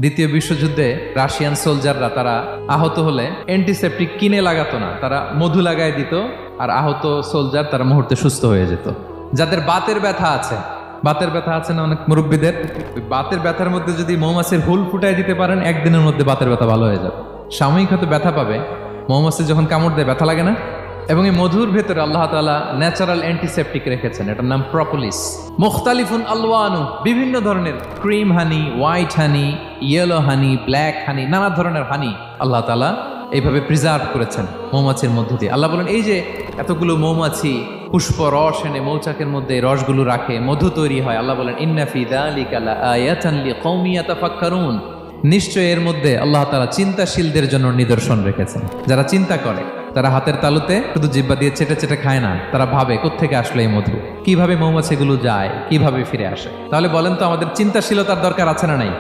দ্বিতীয় বিশ্বযুদ্ধে রাশিয়ান সোলজাররা তারা আহত হলে অ্যান্টিসেপটিক কিনে লাগাতো না, তারা মধু লাগায় দিত, আর আহত সোলজার তারা মুহূর্তে সুস্থ হয়ে যেত। যাদের বাতের ব্যথা আছে, বাতের ব্যথা আছে না অনেক মুরব্বীদের, ওই বাতের ব্যথার মধ্যে যদি মৌমাছির হুল ফুটাই দিতে পারেন, একদিনের মধ্যে বাতের ব্যথা ভালো হয়ে যাবে। সাময়িক হয়তো ব্যথা পাবে, মৌমাছি যখন কামড় দেয় ব্যথা লাগে না। এবং এই মধুর ভেতরে আল্লাহ তাআলা ন্যাচারাল অ্যান্টিসেপটিক রেখেছেন, এটার নাম প্রপোলিস। মুখতালিফুন আলওয়ানু, বিভিন্ন ধরনের ক্রিম হানি, হোয়াইট হানি, ইয়েলো হানি, ব্ল্যাক হানি, নানা ধরনের হানি আল্লাহ তাআলা এইভাবে প্রিজার্ভ করেছেন মৌমাছির মধ্য দিয়ে। আল্লাহ বলেন এই যে এতগুলো মৌমাছি পুষ্প রস এনে মৌচাকের মধ্যে রসগুলো রাখে, মধু তৈরি হয়, আল্লাহ বলেন ইন্না ফি যালিকা লাআয়াতান লিকওমিন ইয়াতাফাক্কারুন, নিশ্চয় এর মধ্যে আল্লাহ তাআলা চিন্তাশীলদের জন্য নিদর্শন রেখেছেন। যারা চিন্তা করে, তারা হাতের তালুতে শুধু জিহ্বা দিয়ে চেটে চেটে খায় না, তারা ভাবে কোত্থেকে আসলো এই মধু, কিভাবে মৌমাছিগুলো যায়, কিভাবে ফিরে আসে। তাহলে বলেন তো আমাদের চিন্তাশীলতার দরকার আছে না নাই?